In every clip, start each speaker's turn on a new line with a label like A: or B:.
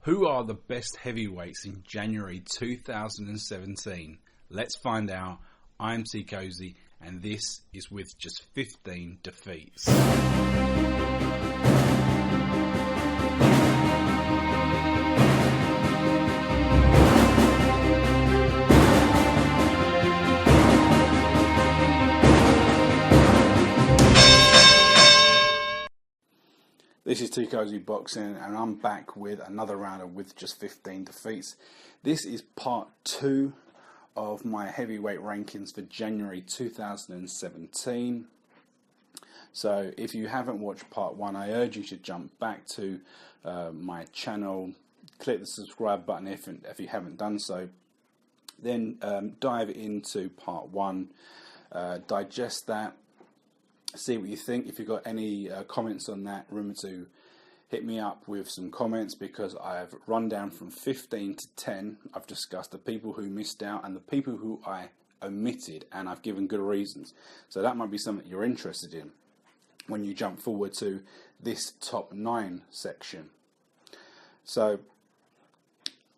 A: Who are the best heavyweights in January 2017? Let's find out. I'm Teekosey, and this is with just 15 defeats. This is Teekosey Boxing, and I'm back with another round of with just 15 defeats. This is part 2 of my heavyweight rankings for January 2017. So if you haven't watched part 1, I urge you to jump back to my channel, click the subscribe button if you haven't done so. Then dive into part 1, digest that. See what you think. If you've got any comments on that, remember to hit me up with some comments, because I've run down from 15 to 10. I've discussed the people who missed out and the people who I omitted, and I've given good reasons. So that might be something you're interested in when you jump forward to this top 9 section. So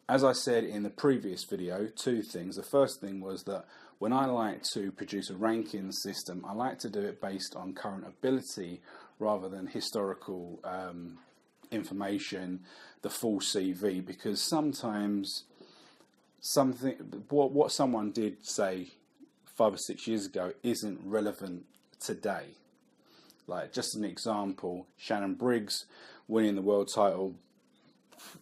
A: as I said in the previous video, 2 things. The first thing was that when I like to produce a ranking system, I like to do it based on current ability rather than historical information, the full CV, because sometimes what someone did, say, 5 or 6 years ago isn't relevant today. Like, just an example, Shannon Briggs winning the world title,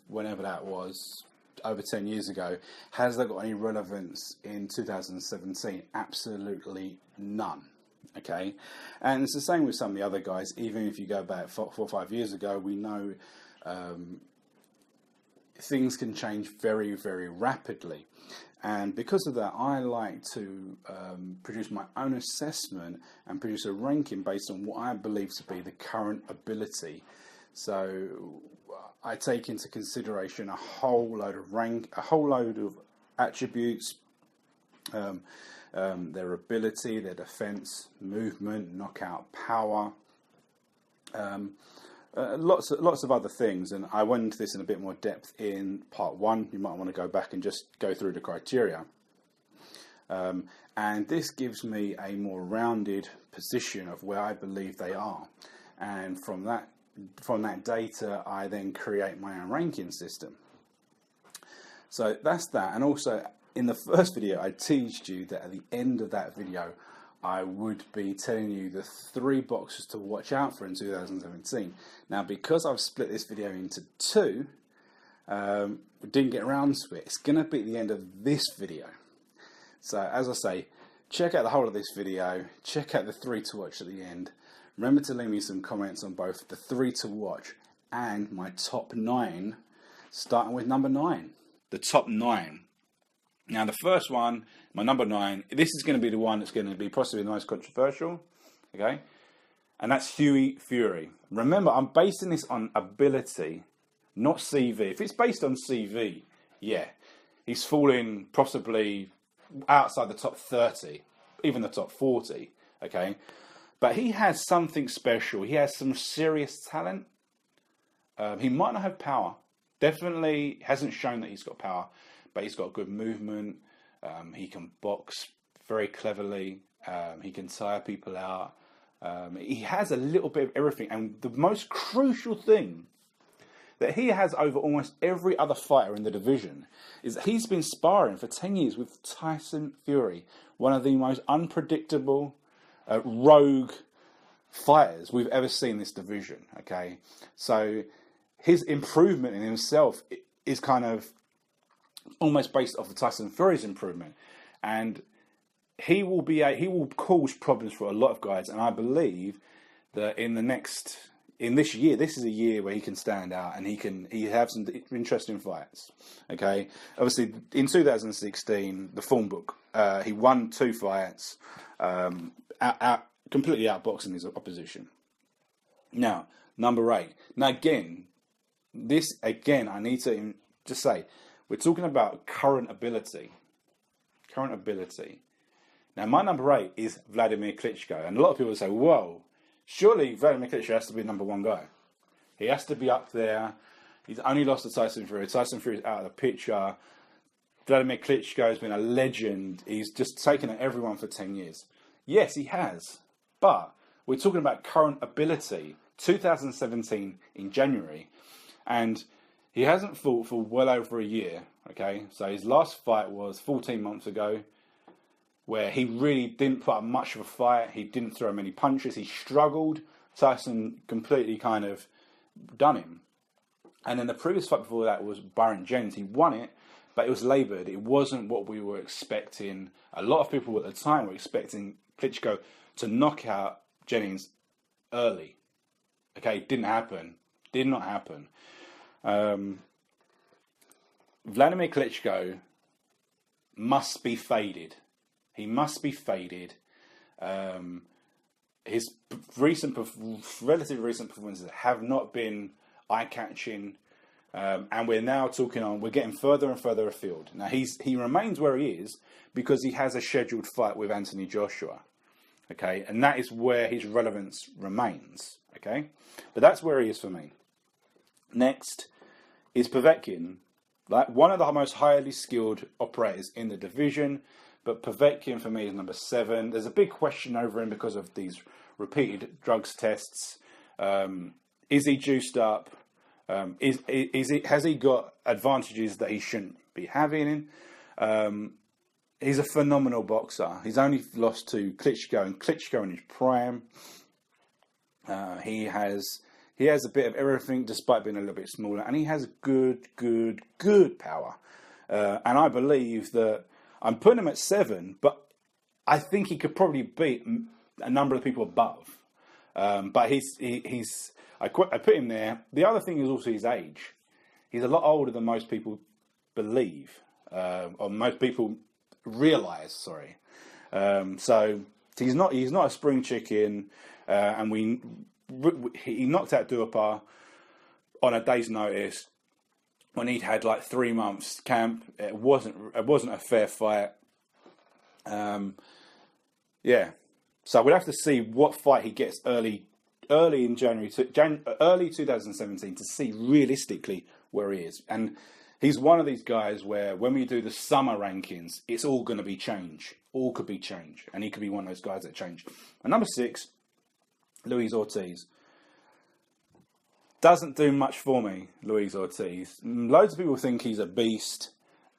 A: whenever that was, over 10 years ago, has that got any relevance in 2017? Absolutely none. Okay, and it's the same with some of the other guys. Even if you go back 4 or 5 years ago, we know things can change very, very rapidly, and because of that, I like to produce my own assessment and produce a ranking based on what I believe to be the current ability. So I take into consideration a whole load of attributes, their ability, their defense, movement, knockout power, lots of other things. And I went into this in a bit more depth in part 1. You might want to go back and just go through the criteria. And this gives me a more rounded position of where I believe they are. And from that data, I then create my own ranking system. So that's that. And also, in the first video, I teased you that at the end of that video, I would be telling you the 3 boxers to watch out for in 2017. Now, because I've split this video into 2, we didn't get around to it. It's going to be at the end of this video. So, as I say, check out the whole of this video. Check out the 3 to watch at the end. Remember to leave me some comments on both the 3 to watch and my top 9, starting with number 9. The top 9. Now, the first one, my number 9, this is going to be the one that's going to be possibly the most controversial, okay? And that's Hughie Fury. Remember, I'm basing this on ability, not CV. If it's based on CV, yeah, he's falling possibly outside the top 30, even the top 40, okay? But he has something special. He has some serious talent. He might not have power. Definitely hasn't shown that he's got power, but he's got good movement. He can box very cleverly. He can tire people out. He has a little bit of everything. And the most crucial thing that he has over almost every other fighter in the division is that he's been sparring for 10 years with Tyson Fury, one of the most unpredictable, rogue fighters we've ever seen in this division. Okay, so his improvement in himself is kind of almost based off of Tyson Fury's improvement, and he will cause problems for a lot of guys. And I believe that in this year, this is a year where he can stand out and he have some interesting fights. Okay, obviously in 2016, the form book, he won 2 fights. Completely outboxing his opposition. Now, number 8. Now, again, I need to just say, we're talking about current ability. Current ability. Now, my number 8 is Wladimir Klitschko. And a lot of people say, whoa, surely Wladimir Klitschko has to be number 1 guy. He has to be up there. He's only lost to Tyson Fury. Tyson Fury's out of the picture. Wladimir Klitschko has been a legend. He's just taken at everyone for 10 years. Yes, he has. But we're talking about current ability. 2017 in January. And he hasn't fought for well over a year. Okay, so his last fight was 14 months ago, where he really didn't put up much of a fight. He didn't throw many punches. He struggled. Tyson completely kind of done him. And then the previous fight before that was Byron Jones. He won it, but it was laboured. It wasn't what we were expecting. A lot of people at the time were expecting Klitschko to knock out Jennings early. Okay, it didn't happen. Did not happen. Wladimir Klitschko must be faded. He must be faded. His relatively recent performances have not been eye-catching, and we're now we're getting further and further afield. Now he remains where he is because he has a scheduled fight with Anthony Joshua, okay, and that is where his relevance remains, okay. But that's where he is for me. Next is Povetkin, like one of the most highly skilled operators in the division. But Povetkin for me is number 7. There's a big question over him because of these repeated drugs tests. Is he juiced up? Has he got advantages that he shouldn't be having? He's a phenomenal boxer. He's only lost to Klitschko, and Klitschko in his prime. He has a bit of everything, despite being a little bit smaller, and he has good power. And I believe that I'm putting him at 7, but I think he could probably beat a number of people above. But I put him there. The other thing is also his age. He's a lot older than most people believe, or most people realise. Sorry. So he's not a spring chicken, and he knocked out Duhaupas on a day's notice when he'd had like 3 months camp. It wasn't a fair fight. Yeah. So we'll have to see what fight he gets early in early 2017 to see realistically where he is. And he's one of these guys where when we do the summer rankings, it's all going to be change. All could be change, and he could be one of those guys that change. And number 6, Luis Ortiz. Doesn't do much for me, Luis Ortiz. Loads of people think he's a beast,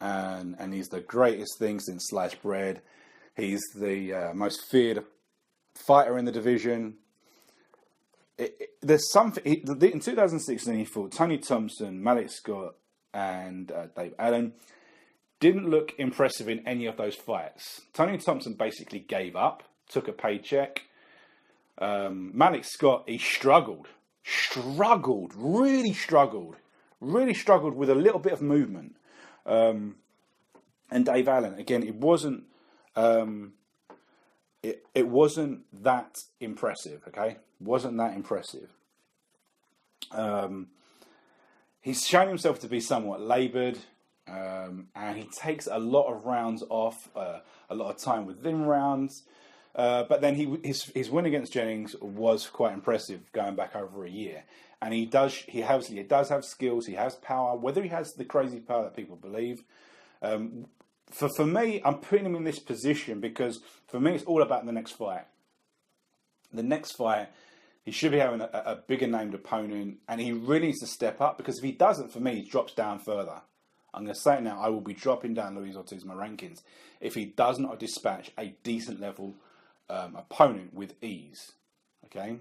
A: and he's the greatest thing since sliced bread. He's the most feared fighter in the division. There's something. In 2016, he fought Tony Thompson, Malik Scott, and Dave Allen. Didn't look impressive in any of those fights. Tony Thompson basically gave up, took a paycheck. Malik Scott, he really struggled with a little bit of movement. And Dave Allen, again, it wasn't that impressive, okay? Wasn't that impressive. He's shown himself to be somewhat laboured, and he takes a lot of rounds off, a lot of time within rounds. But then his win against Jennings was quite impressive, going back over a year. And he does have skills. He has power. Whether he has the crazy power that people believe, for me, I'm putting him in this position because for me it's all about the next fight. The next fight, he should be having a bigger named opponent, and he really needs to step up, because if he doesn't, for me, he drops down further. I'm going to say it now. I will be dropping down Luis Ortiz in my rankings if he does not dispatch a decent level opponent with ease. Okay.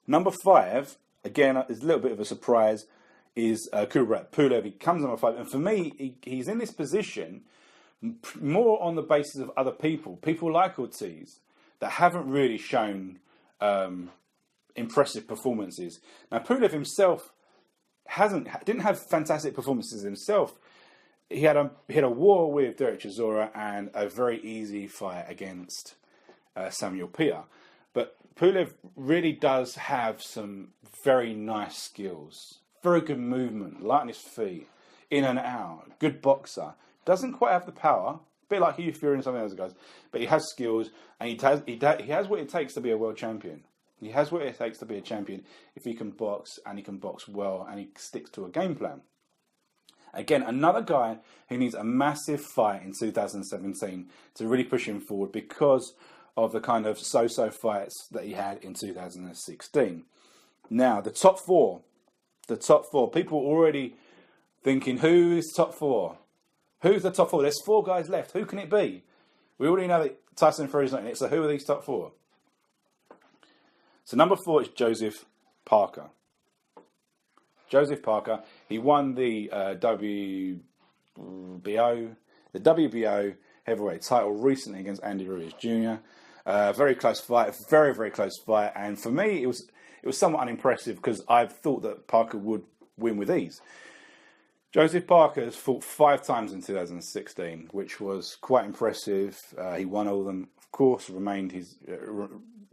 A: Number 5, again, is a little bit of a surprise, is Kubrat Pulev. He comes number 5, and for me, he's in this position more on the basis of other people like Ortiz, that haven't really shown impressive performances. Now, Pulev himself didn't have fantastic performances himself. He had a war with Derek Chisora and a very easy fight against Samuel Pia. But Pulev really does have some very nice skills. Very good movement, light on his feet, in and out, good boxer. Doesn't quite have the power, a bit like Hughie Fury and some of those guys, but he has skills, and he has what it takes to be a world champion. He has what it takes to be a champion if he can box, and he can box well, and he sticks to a game plan. Again, another guy who needs a massive fight in 2017 to really push him forward because of the kind of so-so fights that he had in 2016. Now, the top four, people already thinking, who is top four? Who's the top four? There's 4 guys left. Who can it be? We already know that Tyson Fury's not in it, so who are these top 4? So number 4 is Joseph Parker. Joseph Parker, he won the WBO heavyweight title recently against Andy Ruiz Jr. Very close fight, very, very close fight. And for me, it was somewhat unimpressive because I thought that Parker would win with ease. Joseph Parker has fought 5 times in 2016, which was quite impressive. He won all of them, of course, remained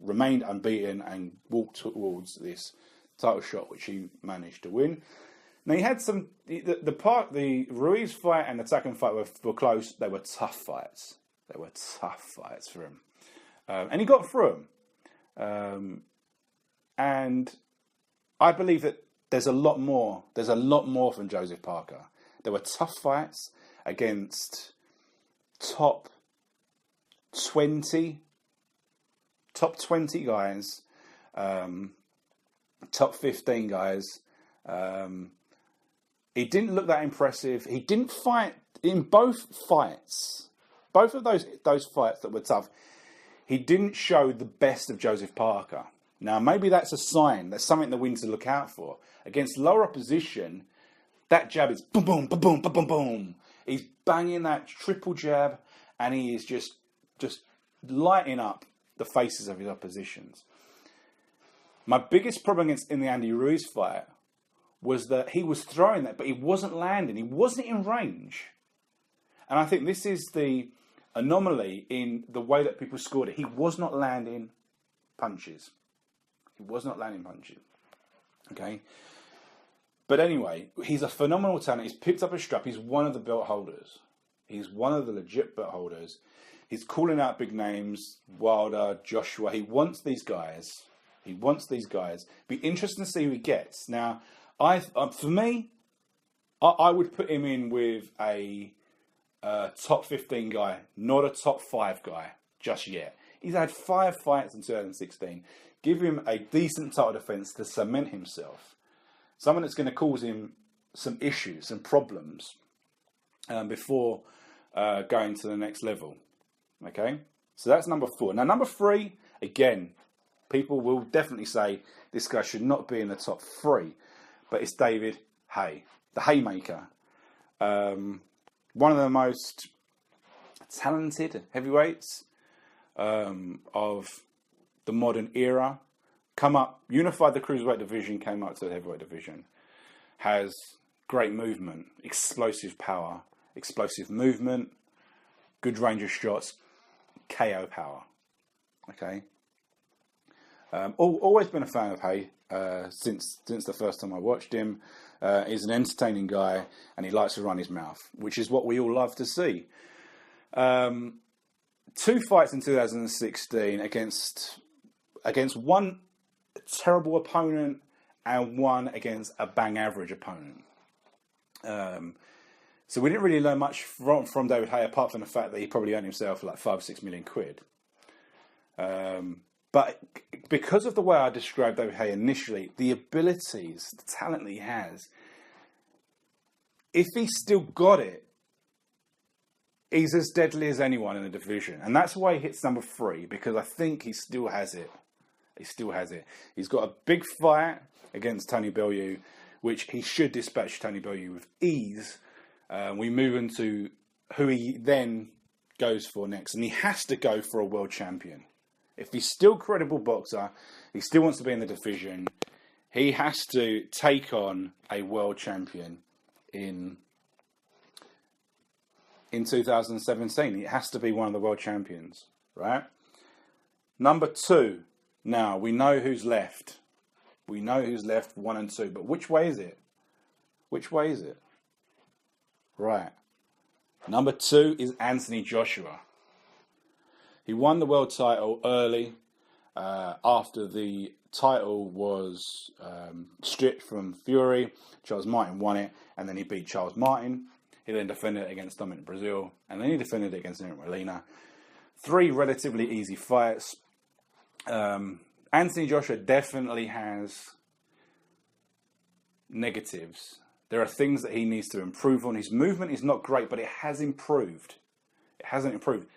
A: unbeaten and walked towards this title shot, which he managed to win. Now he had the Ruiz fight and the Takam fight were close. They were tough fights. For him, and he got through them. And I believe that there's a lot more. There's a lot more from Joseph Parker. There were tough fights against top 20 guys. Top 15 guys. He didn't look that impressive. He didn't fight in both fights. Both of those fights that were tough, he didn't show the best of Joseph Parker. Now, maybe that's a sign. That's something that we need to look out for. Against lower opposition, that jab is boom, boom, boom, boom, boom, boom, boom. He's banging that triple jab, and he is just lighting up the faces of his oppositions. My biggest problem in the Andy Ruiz fight was that he was throwing that, but he wasn't landing. He wasn't in range. And I think this is the anomaly in the way that people scored it. He was not landing punches. Okay? But anyway, he's a phenomenal talent. He's picked up a strap. He's one of the belt holders. He's one of the legit belt holders. He's calling out big names, Wilder, Joshua. He wants these guys. Be interesting to see who he gets. Now, for me, I would put him in with a top 15 guy, not a top 5 guy just yet. He's had 5 fights in 2016. Give him a decent title defense to cement himself. Someone that's going to cause him some issues, some problems before going to the next level. Okay? So that's number 4. Now, number 3, again, people will definitely say this guy should not be in the top 3. But it's David Haye, the Haymaker. One of the most talented heavyweights of the modern era. Unified the cruiserweight division, came up to the heavyweight division. Has great movement, explosive power, explosive movement, good range of shots, KO power. Okay. Always been a fan of Haye since the first time I watched him. He's an entertaining guy, and he likes to run his mouth, which is what we all love to see. 2 fights in 2016 against one terrible opponent and one against a bang average opponent. So we didn't really learn much from David Haye, apart from the fact that he probably earned himself like 5-6 million quid. But because of the way I described David Haye initially, the abilities, the talent that he has, if he's still got it, he's as deadly as anyone in the division. And that's why he hits number 3, because I think he still has it. He's got a big fight against Tony Bellew, which he should dispatch Tony Bellew with ease. We move into who he then goes for next. And he has to go for a world champion. If he's still a credible boxer, he still wants to be in the division, he has to take on a world champion in 2017. It has to be one of the world champions, right? Number 2. Now, we know who's left. 1 and 2. But which way is it? Right. Number 2 is Anthony Joshua. He won the world title early. after the title was stripped from Fury, Charles Martin won it, and then he beat Charles Martin. He then defended it against Dominic Brazil, and then he defended it against Eric Molina. 3 relatively easy fights. Anthony Joshua definitely has negatives. There are things that he needs to improve on. His movement is not great, but it has improved. It hasn't improved.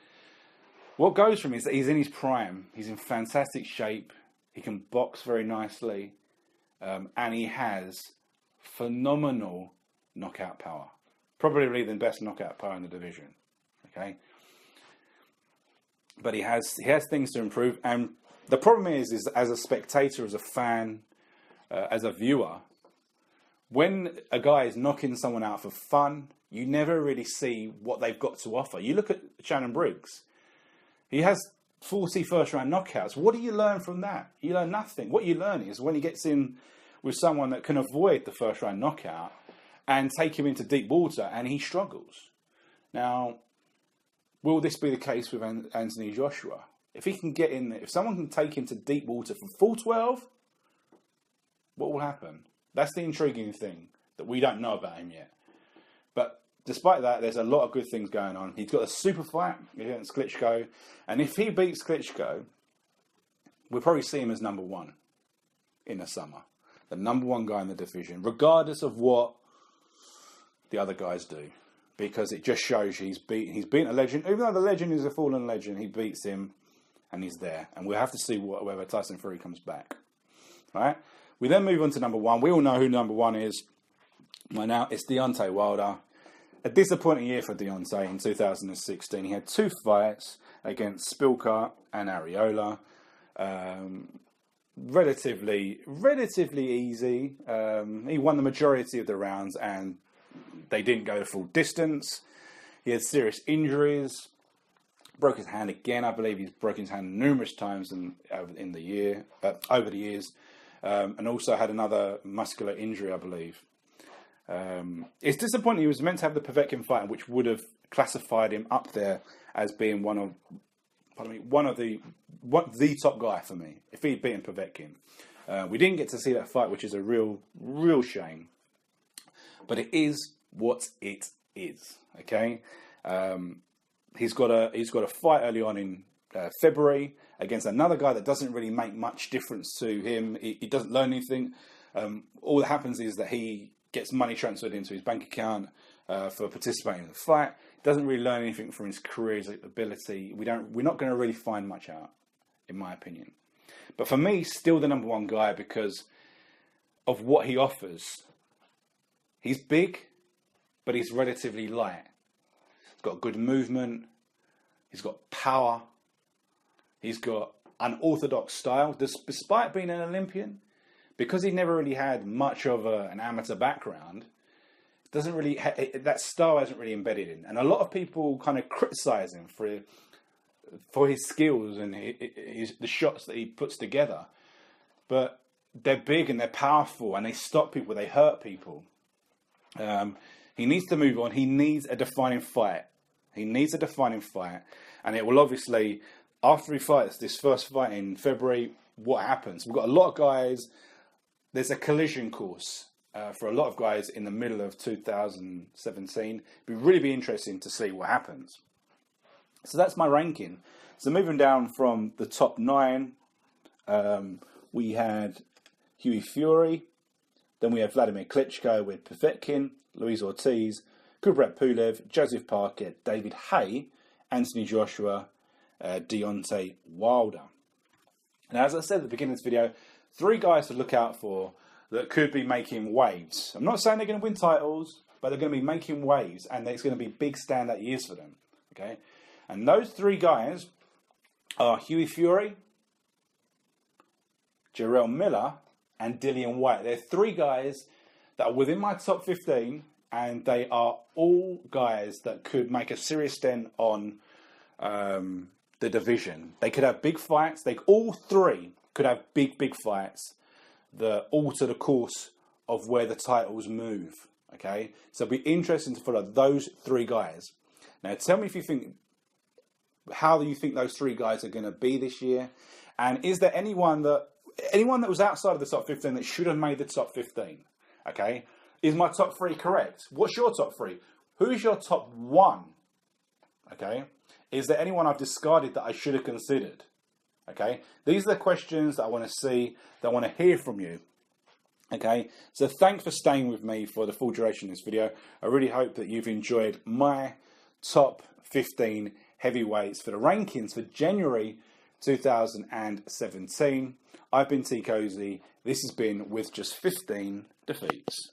A: What goes from him is that he's in his prime. He's in fantastic shape. He can box very nicely. And he has phenomenal knockout power. Probably the best knockout power in the division. Okay? But he has things to improve. And the problem is as a spectator, as a fan, as a viewer, when a guy is knocking someone out for fun, you never really see what they've got to offer. You look at Shannon Briggs. He has 40 first-round knockouts. What do you learn from that? You learn nothing. What you learn is when he gets in with someone that can avoid the first-round knockout and take him into deep water, and he struggles. Now, will this be the case with Anthony Joshua? If he can get in there, if someone can take him to deep water for full 12, what will happen? That's the intriguing thing that we don't know about him yet. But despite that, there's a lot of good things going on. He's got a super fight against Klitschko. And if he beats Klitschko, we'll probably see him as number 1 in the summer. The number 1 guy in the division, regardless of what the other guys do. Because it just shows you he's beaten a legend. Even though the legend is a fallen legend, he beats him and he's there. And we'll have to see whether Tyson Fury comes back. All right? We then move on to number 1. We all know who number 1 is. Right now, it's Deontay Wilder. A disappointing year for Deontay in 2016. He had 2 fights against Spilka and Areola. Relatively easy. He won the majority of the rounds and they didn't go the full distance. He had serious injuries. Broke his hand again. I believe he's broken his hand numerous times over the years. And also had another muscular injury, I believe. It's disappointing. He was meant to have the Povetkin fight, which would have classified him up there as being one of the top guy for me if he'd beaten Povetkin. We didn't get to see that fight, which is a real shame. But it is what it is. Okay, he's got a fight early on in February against another guy that doesn't really make much difference to him. He doesn't learn anything. All that happens is that he gets money transferred into his bank account for participating in the fight. Doesn't really learn anything from his career, his ability. We're not going to really find much out, in my opinion. But for me, still the number 1 guy because of what he offers. He's big, but he's relatively light. He's got good movement. He's got power. He's got unorthodox style. Despite being an Olympian, because he never really had much of an amateur background, that style hasn't really embedded in. And a lot of people kind of criticize him for his skills and the shots that he puts together. But they're big and they're powerful and they stop people, they hurt people. He needs to move on. He needs a defining fight. And it will obviously, after he fights this first fight in February, what happens? We've got a lot of guys. There's a collision course for a lot of guys in the middle of 2017. It'd really be interesting to see what happens. So that's my ranking. So moving down from the top 9, we had Hughie Fury. Then we had Wladimir Klitschko with Povetkin, Luis Ortiz, Kubrat Pulev, Joseph Parker, David Haye, Anthony Joshua, Deontay Wilder. Now, as I said at the beginning of this video, 3 guys to look out for that could be making waves. I'm not saying they're going to win titles, but they're going to be making waves, and it's going to be big standout years for them. Okay, and those 3 guys are Hughie Fury, Jarrell Miller, and Dillian Whyte. They're 3 guys that are within my top 15, and they are all guys that could make a serious dent on the division. They could have big fights. All 3 could have big fights that alter the course of where the titles move. Okay, so it'll be interesting to follow those 3 guys. Now, tell me how you think those 3 guys are going to be this year, And is there anyone that was outside of the top 15 that should have made the top 15? Okay. Is my top 3 correct? What's your top 3? Who's your top 1? Okay. Is there anyone I've discarded that I should have considered? Okay. These are the questions that I want to see, that I want to hear from you. Okay. So thanks for staying with me for the full duration of this video. I really hope that you've enjoyed my top 15 heavyweights for the rankings for January 2017. I've been Teekosey. This has been With Just 15 Defeats.